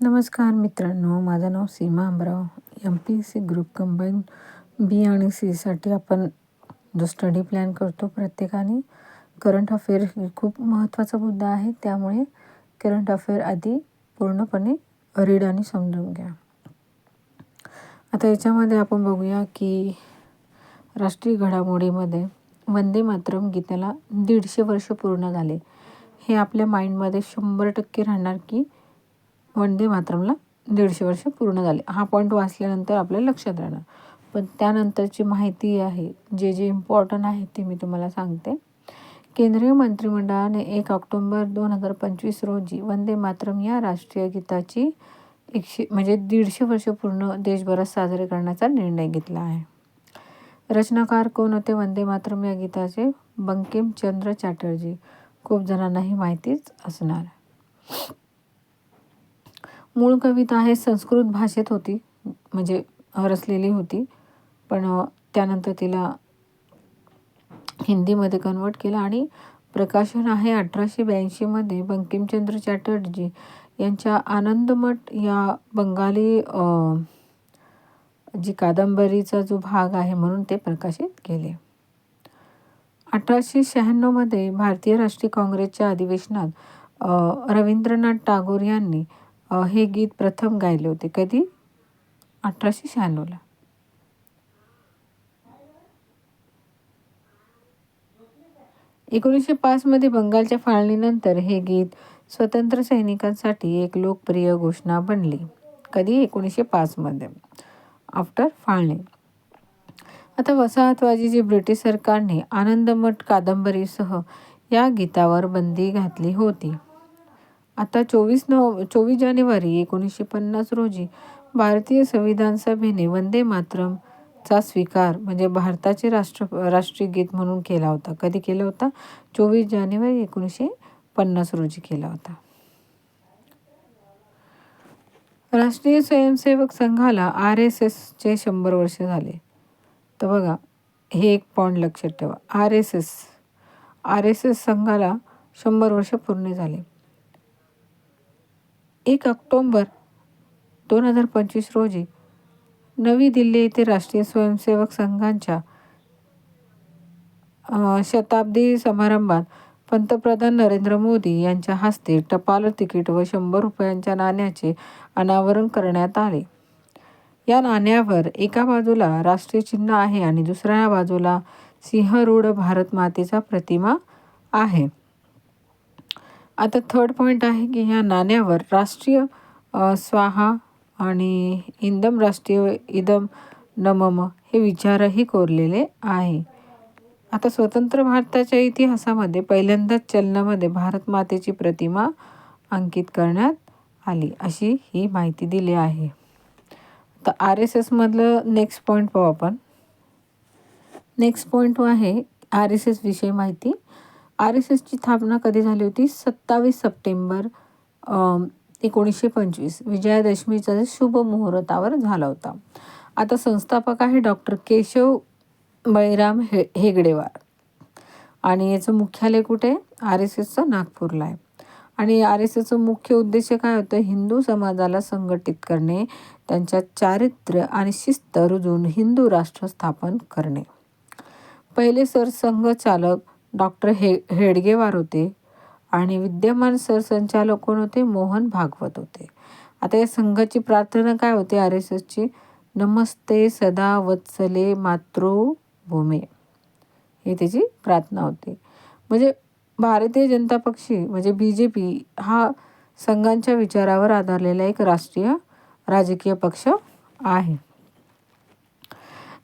नमस्कार मित्रांनो, माझं नाव सीमा आंबराव. MPSC ग्रुप कंबाईन बी आणि सीसाठी आपण जो स्टडी प्लॅन करतो प्रत्येकाने, करंट अफेअर ही खूप महत्त्वाचा मुद्दा आहे. त्यामुळे करंट अफेअर आधी पूर्णपणे रीड आणि समजून घ्या. आता याच्यामध्ये आपण बघूया की राष्ट्रीय घडामोडीमध्ये वंदे मातरम गीताला 150 वर्ष पूर्ण झाले. हे आपल्या माइंडमध्ये 100% राहणार की वंदे मातरमला 150 वर्ष पूर्ण झाले. हा पॉईंट वाचल्यानंतर आपल्या लक्षात राहणार. पण त्यानंतरची माहिती आहे, जे इम्पॉर्टंट आहे ते मी तुम्हाला सांगते. केंद्रीय मंत्रिमंडळाने 1 ऑक्टोबर 2025 रोजी वंदे मातरम या राष्ट्रीय गीताची 150 वर्ष पूर्ण देशभरात साजरे करण्याचा निर्णय घेतला आहे. रचनाकार कोण होते वंदे मातरम या गीताचे? बंकिमचंद्र चॅटर्जी. खूप जणांना ही माहितीच असणार. मूळ कविता आहे संस्कृत भाषेत होती, म्हणजे रचलेली होती, पण त्यानंतर तिला हिंदीमध्ये कन्वर्ट केलं आणि प्रकाशन आहे 1882 बंकिमचंद्र चॅटर्जी यांच्या आनंदमठ या बंगाली जी कादंबरीचा जो भाग आहे म्हणून ते प्रकाशित केले. 1896 भारतीय राष्ट्रीय काँग्रेसच्या अधिवेशनात रवींद्रनाथ टागोर यांनी हे गीत प्रथम गायले होते. कधी? 1896. 1905 बंगालच्या फाळणीनंतर हे गीत स्वतंत्र सैनिकांसाठी एक लोकप्रिय घोषणा बनली. कधी? 1905 आफ्टर फाळणी. आता वसाहतवादी जी ब्रिटिश सरकारने आनंदमठ कादंबरीसह या गीतावर बंदी घातली होती. आता 24 जानेवारी 1950 रोजी भारतीय संविधान सभेने वंदे मातरमचा स्वीकार म्हणजे भारताचे राष्ट्रीय गीत म्हणून केला होता. कधी केला होता? 24 जानेवारी 1950 रोजी केला होता. राष्ट्रीय स्वयंसेवक संघाला RSSचे 100 वर्ष झाले. तर बघा, हे एक पॉईंट लक्षात ठेवा. RSS संघाला 100 वर्ष पूर्ण झाले. 1 ऑक्टोबर 2025 रोजी नवी दिल्ली येथे राष्ट्रीय स्वयंसेवक संघाच्या शताब्दी समारंभात पंतप्रधान नरेंद्र मोदी यांच्या हस्ते टपाल तिकीट व 100 रुपयांच्या नाण्याचे अनावरण करण्यात आले. या नाण्यावर एका बाजूला राष्ट्रीय चिन्ह आहे आणि दुसऱ्या बाजूला सिंहरूढ भारत मातेचा प्रतिमा आहे. आता थर्ड पॉईंट आहे की ह्या नाण्यावर राष्ट्रीय स्वाहा आणि इंदम राष्ट्रीय इदम नमम हे विचारही कोरलेले आहे. आता स्वतंत्र भारताच्या इतिहासामध्ये पहिल्यांदाच चलनामध्ये भारत मातेची प्रतिमा अंकित करण्यात आली, अशी ही माहिती दिली आहे. तर RSS मधलं नेक्स्ट पॉईंट पाहू आपण. नेक्स्ट पॉईंट आहे RSS विषयी माहिती. RSSची स्थापना कधी झाली होती? 27 सप्टेंबर 1925 विजयादशमीचा शुभ मुहूर्तावर झाला होता. आता संस्थापक आहे डॉक्टर केशव बळीराम हेगडेवार आणि याचं मुख्यालय कुठे? RSSचं नागपूरला आहे. आणि RSSचं मुख्य उद्देश काय होतं? हिंदू समाजाला संघटित करणे, त्यांच्या चारित्र्य आणि शिस्त रुजून हिंदू राष्ट्र स्थापन करणे. पहिले सरसंघचालक डॉक्टर हेडगेवार होते आणि विद्यमान सरसंचालक कोण होते? मोहन भागवत होते. आता या संघाची प्रार्थना काय होते? RSSची नमस्ते सदा वत्सले मातृभूमे ही त्याची प्रार्थना होती. म्हणजे भारतीय जनता पक्ष म्हणजे BJP हा संघांच्या विचारावर आधारलेला एक राष्ट्रीय राजकीय पक्ष आहे.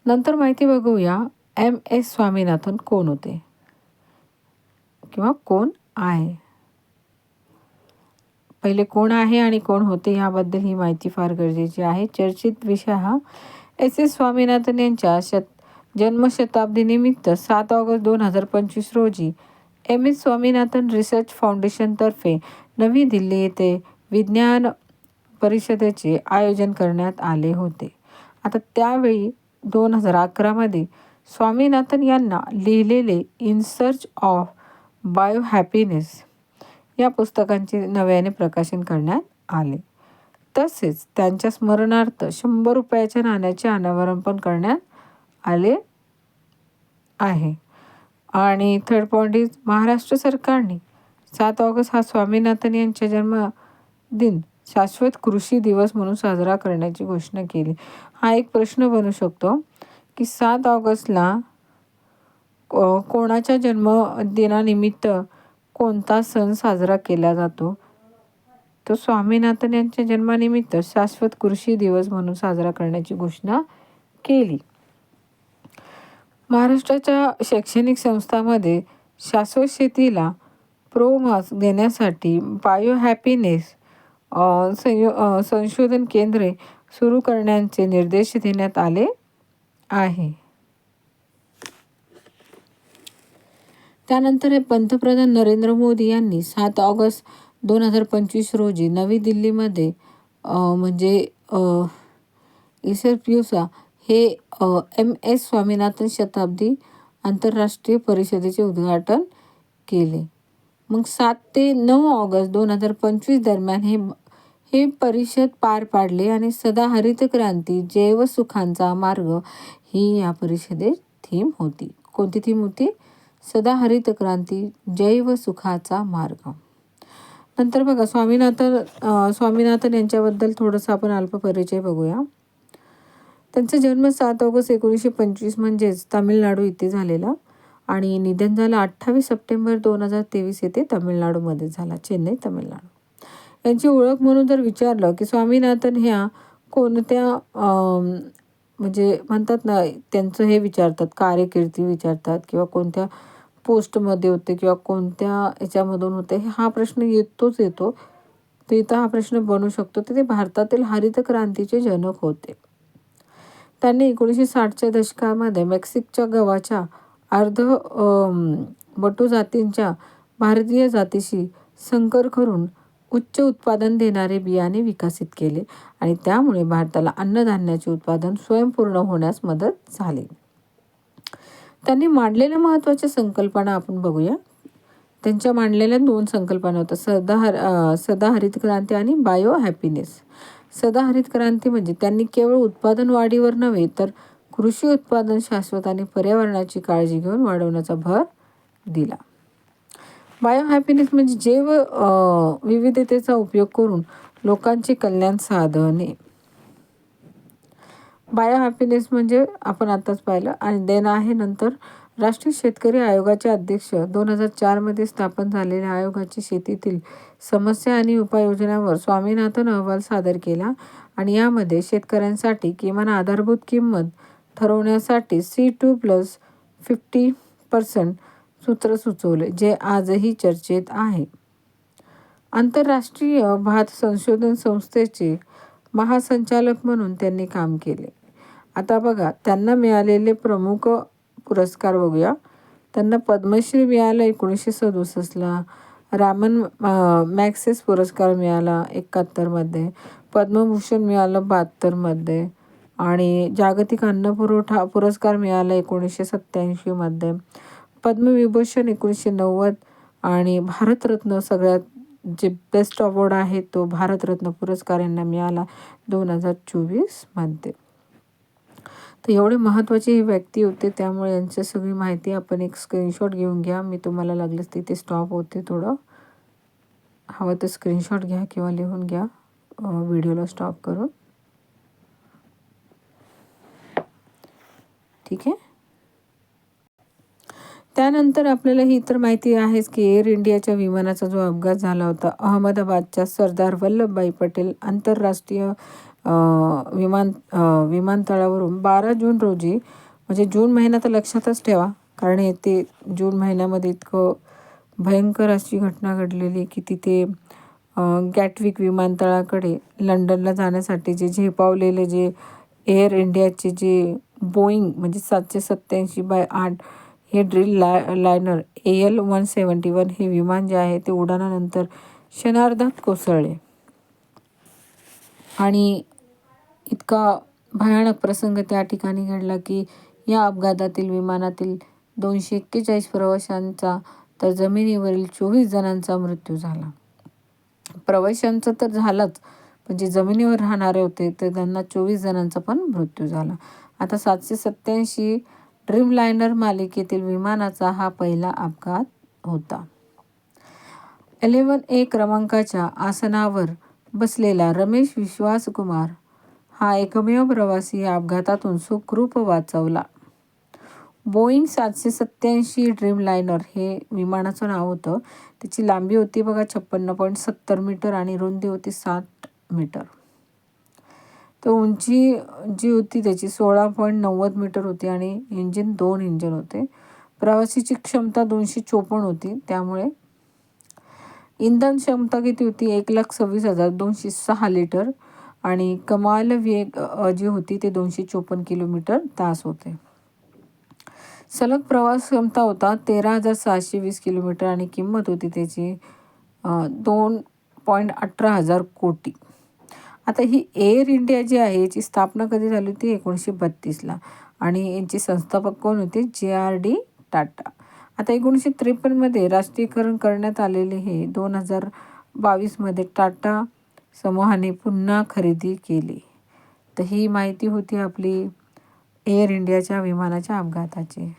नंतर माहिती बघूया MS स्वामीनाथन कोण होते किंवा कोण आहे. पहिले कोण आहे आणि कोण होते याबद्दल ही माहिती फार गरजेची आहे. चर्चित विषय हा SS स्वामीनाथन यांच्या जन्मशताब्दीनिमित्त 7 ऑगस्ट 2025 रोजी MS स्वामीनाथन रिसर्च फाउंडेशनतर्फे नवी दिल्ली येथे विज्ञान परिषदेचे आयोजन करण्यात आले होते. आता त्यावेळी 2011 स्वामीनाथन यांना लिहिलेले इन सर्च ऑफ बायोहॅपीनेस या पुस्तकांचे नव्याने प्रकाशन करण्यात आले. तसेच त्यांच्या स्मरणार्थ 100 रुपयाच्या नाण्याचे अनावरण पण करण्यात आले आहे. आणि थर्ड पॉईंट इज महाराष्ट्र सरकारने 7 ऑगस्ट हा स्वामीनाथन यांच्या जन्मदिन शाश्वत कृषी दिवस म्हणून साजरा करण्याची घोषणा केली. हा एक प्रश्न बनू शकतो की 7 ऑगस्टला कोणाच्या जन्मदिनानिमित्त कोणता सण साजरा केला जातो? तो स्वामीनाथन यांच्या जन्मानिमित्त शाश्वत कृषी दिवस म्हणून साजरा करण्याची घोषणा केली. महाराष्ट्राच्या शैक्षणिक संस्थांमध्ये शाश्वत शेतीला प्रोत्साहन देण्यासाठी बायो हॅपीनेस संशोधन केंद्रे सुरू करण्याचे निर्देश देण्यात आले आहे. त्यानंतर पंतप्रधान नरेंद्र मोदी यांनी 7 ऑगस्ट 2025 रोजी नवी दिल्लीमध्ये म्हणजे इसेप्युसा हे MS स्वामीनाथन शताब्दी आंतरराष्ट्रीय परिषदेचे उद्घाटन केले. मग 7 ते 9 ऑगस्ट 2025 दरम्यान हे परिषद पार पाडले आणि सदाहरित क्रांती जैवसुखांचा मार्ग ही या परिषदेत थीम होती. कोणती थीम होती? सदाहरित क्रांती जैवसुखाचा मार्ग. नंतर बघा स्वामीनाथन यांच्याबद्दल थोडंसं आपण अल्प परिचय बघूया. त्यांचा जन्म 7 ऑगस्ट 1925 म्हणजेच तामिळनाडू इथे झालेला आणि निधन झालं 28 सप्टेंबर 2023 येथे तामिळनाडूमध्ये झाला, चेन्नई, तामिळनाडू. यांची ओळख म्हणून जर विचारलं की स्वामीनाथन ह्या कोणत्या म्हणजे म्हणतात ना, त्यांचं हे विचारतात, कार्यकीर्ती विचारतात किंवा कोणत्या पोस्टमध्ये होते किंवा कोणत्या याच्यामधून होते, हा प्रश्न येतो. तर इथं हा प्रश्न बनू शकतो. तर ते भारतातील हरित क्रांतीचे जनक होते. त्यांनी 1960च्या दशकामध्ये मेक्सिकच्या गव्हाच्या बटू जातींच्या भारतीय जातीशी संकर करून उच्च उत्पादन देणारे बियाणे विकसित केले आणि त्यामुळे भारताला अन्नधान्याचे उत्पादन स्वयंपूर्ण होण्यास मदत झाली. त्यांनी मांडलेल्या महत्त्वाच्या संकल्पना आपण बघूया. त्यांच्या मांडलेल्या 2 संकल्पना होत्या, सदाहरित क्रांती आणि बायो हॅपीनेस. सदाहरित क्रांती म्हणजे त्यांनी केवळ उत्पादन वाढीवर नव्हे तर कृषी उत्पादन शाश्वत आणि पर्यावरणाची काळजी घेऊन वाढवण्याचा भर दिला. बायो हॅपीनेस म्हणजे जैव विविधतेचा उपयोग करून लोकांचे कल्याण साधणे. बायो हॅपीनेस म्हणजे आपण आताच पाहिलं. आणि देन आहे नंतर राष्ट्रीय शेतकरी आयोगाचे अध्यक्ष. 2004 मध्ये स्थापन झालेल्या आयोगाची शेतीतील समस्या आणि उपाययोजनांवर स्वामीनाथन अहवाल सादर केला आणि यामध्ये शेतकऱ्यांसाठी किमान आधारभूत किंमत ठरवण्यासाठी C2+50% सूत्र सुचवले, जे आजही चर्चेत आहे. आंतरराष्ट्रीय भात संशोधन संस्थेचे महासंचालक म्हणून त्यांनी काम केले. आता बघा, त्यांना मिळालेले प्रमुख पुरस्कार बघूया. त्यांना पद्मश्री मिळाला 1967ला, रामन मॅग्सेस पुरस्कार मिळाला 71मध्ये, पद्मभूषण मिळालं 72मध्ये आणि जागतिक अन्न पुरवठा पुरस्कार मिळाला 1987मध्ये, पद्मविभूषण 1990 आणि भारतरत्न सगळ्यात जे बेस्ट अवॉर्ड आहे तो भारतरत्न पुरस्कार यांना मिळाला 2024मध्ये. तर एवढे महत्त्वाचे हे व्यक्ती होते, त्यामुळे यांची सगळी माहिती आपण एक स्क्रीनशॉट घेऊन घ्या. मी तुम्हाला लागलेच तिथे स्टॉप होते, थोडं हवं तर स्क्रीनशॉट घ्या किंवा लिहून घ्या व्हिडिओला स्टॉप करून. ठीक आहे. त्यानंतर आपल्याला ही तर माहिती आहेच की एअर इंडियाच्या विमानाचा जो अपघात झाला होता अहमदाबादच्या सरदार वल्लभभाई पटेल आंतरराष्ट्रीय विमानतळावरून 12 जून रोजी, म्हणजे जून महिना तर लक्षातच ठेवा, कारण येते जून महिन्यामध्ये इतकं भयंकर अशी घटना घडलेली की तिथे गॅटविक विमानतळाकडे लंडनला जाण्यासाठी जे झेपावलेले जे एअर इंडियाचे जे बोईंग म्हणजे 787/8 हे ड्रील लायनर AL-171 हे विमान जे आहे ते उड्डाणानंतर क्षणार्धात कोसळले आणि इतका भयानक प्रसंग त्या ठिकाणी घडला की या अपघातातील विमानातील 241 प्रवाशांचा तर जमिनीवरील 24 जणांचा मृत्यू झाला. प्रवाशांचं तर झालंच, पण जे जमिनीवर राहणारे होते तर त्यांना 24 जणांचा पण मृत्यू झाला. आता 787 ड्रीमलायनर मालिकेतील विमानाचा हा पहिला अपघात होता. 11A क्रमांकाच्या आसनावर बसलेला रमेश विश्वासकुमार हा एकमेव प्रवासी या अपघातातून सुखरूप वाचवला. बोईंग 787 ड्रीमलायनर हे विमानाचं नाव होतं. त्याची लांबी होती बघा 56.70 मीटर आणि रुंदी होती 60 मीटर. तर उंची जी होती त्याची 16.90 मीटर होती आणि दोन इंजिन होते. प्रवासीची क्षमता 254 होती. त्यामुळे इंधन क्षमता किती होती 1,26,206 लिटर आणि कमाल वेग जी होती ते 254 किलोमीटर तास होते. सलग प्रवास क्षमता होता 13,620 किलोमीटर आणि किंमत होती त्याची 2.18 कोटी. आता ही एअर इंडिया जी आहे याची स्थापना कधी झाली होती 1932ला आणि यांचे संस्थापक कोण होते JRD टाटा. आता 1953मध्ये राष्ट्रीयकरण करण्यात आलेले हे 2022मध्ये टाटा समूहाने पुन्हा खरेदी केली. तर ही माहिती होती आपली एअर इंडियाच्या विमानाच्या अपघाताची.